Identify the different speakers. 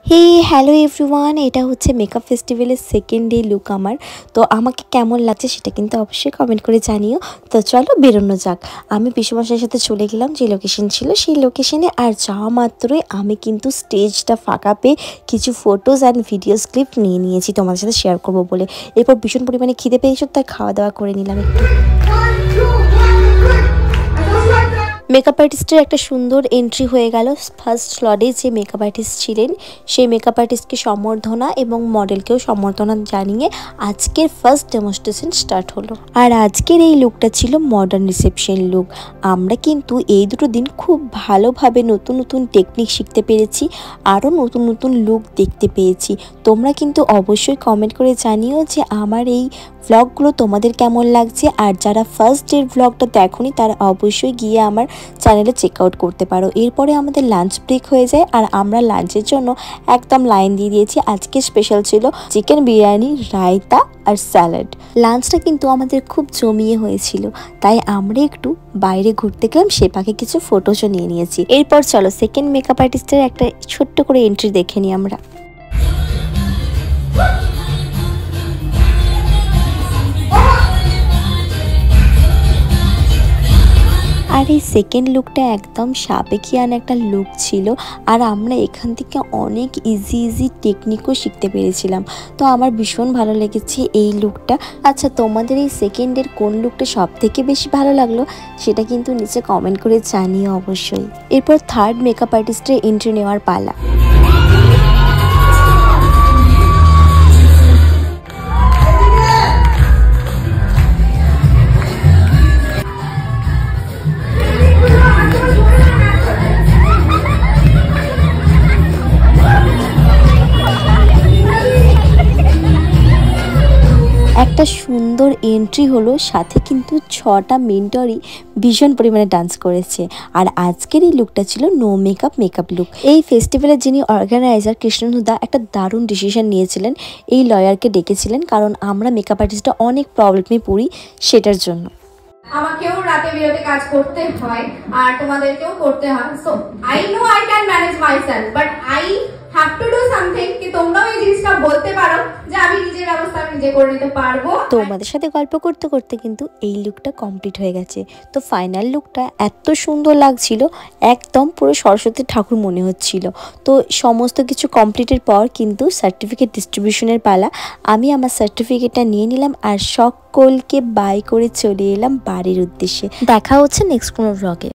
Speaker 1: হে hello everyone, এটা হচ্ছে makeup ফেস্টিভ্যালের second day look আমার। তো আমাকে কেমন লাগছে সেটা কিন্তু অবশ্যই কমেন্ট করে জানিও। তো চলো বেরোনো যাক। আমি পিসুমশাইয়ের সাথে চলে গেলাম যে লোকেশন ছিল সেই লোকেশনে। আর যাওয়া মাত্রই আমি কিন্তু স্টেজটা ফাঁকা পেয়ে কিছু ফটোজ অ্যান্ড ভিডিওস ক্লিপ নিয়ে নিয়েছি তোমাদের সাথে শেয়ার করবো বলে। এরপর ভীষণ পরিমাণে খিদে পেয়েছিল, তাই খাওয়া দাওয়া করে নিলাম একটু। মেকআপ আর্টিস্টের একটা সুন্দর এন্ট্রি হয়ে গেল। ফার্স্ট স্লটে যে মেকআপ আর্টিস্ট ছিলেন সেই মেকআপ আর্টিস্টকে সম্বর্ধনা এবং মডেলকেও সম্বর্ধনা জানিয়ে আজকের ফার্স্ট ডেমনস্ট্রেশন স্টার্ট হলো। আর আজকের এই লুকটা ছিল মডার্ন রিসেপশন লুক। আমরা কিন্তু এই দুটো দিন খুব ভালোভাবে নতুন নতুন টেকনিক শিখতে পেরেছি, আরও নতুন নতুন লুক দেখতে পেয়েছি। তোমরা কিন্তু অবশ্যই কমেন্ট করে জানিও যে আমার এই ভ্লগগুলো তোমাদের কেমন লাগছে। আর যারা ফার্স্ট ডের ভ্লগটা দেখোনি তারা অবশ্যই গিয়ে আমার চ্যানেলে চেক আউট করতে পারো। এরপরে আমাদের লাঞ্চ ব্রেক হয়ে যায় আর আমরা লাঞ্চের জন্য একদম লাইন দিয়ে দিয়েছি। আজকে স্পেশাল ছিল চিকেন বিরিয়ানি, রায়তা আর স্যালাড। লাঞ্চটা কিন্তু আমাদের খুব জমিয়ে হয়েছিল, তাই আমরা একটু বাইরে ঘুরতে গেলাম, সে পাখে কিছু ফটোজও নিয়ে নিয়েছি। এরপর চলো সেকেন্ড মেকআপ আর্টিস্টের একটা ছোট্ট করে এন্ট্রি দেখে নিই আমরা। আর এই সেকেন্ড লুকটা একদম সাবেকিয়ান একটা লুক ছিল। আর আমরা এখান থেকে অনেক ইজি টেকনিকও শিখতে পেরেছিলাম। তো আমার ভীষণ ভালো লেগেছে এই লুকটা। আচ্ছা, তোমাদের এই সেকেন্ডের কোন লুকটা সব থেকে বেশি ভালো লাগলো সেটা কিন্তু নিচে কমেন্ট করে জানিও অবশ্যই। এরপর থার্ড মেকআপ আর্টিস্টের এন্ট্রি নেওয়ার পালা। একটা সুন্দর এন্ট্রি হলো, সাথে কিন্তু 6টা মেন্টরই ভীষণ পরিমাণে ডান্স করেছে। আর আজকের এই লুকটা ছিল নো মেকআপ লুক। এই ফেস্টিভ্যালের যিনি অর্গানাইজার কৃষ্ণনুদা একটা দারুণ ডিসিশন নিয়েছিলেন, এই লয়ারকে ডেকেছিলেন, কারণ আমরা মেকআপ আর্টিস্টটা অনেক প্রবলেমে পড়ি সেটার জন্য।
Speaker 2: আমাকেও রাতে বিরতে কাজ করতে হয় আর তোমাদেরকেও করতে হয়। So I know I can manage myself, but I have to do something কি তোমরাও এই জিনিসটা বলতে পারো যে আমি নিজের ব্যবস্থা নিজে করে নিতে পারবো।
Speaker 1: তোমাদের সাথে গল্প করতে করতে কিন্তু এই লুকটা কমপ্লিট হয়ে গেছে। তো ফাইনাল লুকটা এত সুন্দর লাগছিল, একদম পুরো সরস্বতী ঠাকুর মনে হচ্ছিল। তো সমস্ত কিছু কমপ্লিটের পর কিন্তু সার্টিফিকেট ডিস্ট্রিবিউশনের পালা। আমি আমার সার্টিফিকেটটা নিয়ে নিলাম আর সকলকে বাই করে চলে এলাম বাড়ির উদ্দেশ্যে। দেখা হচ্ছে নেক্সট কোনো ব্লগে।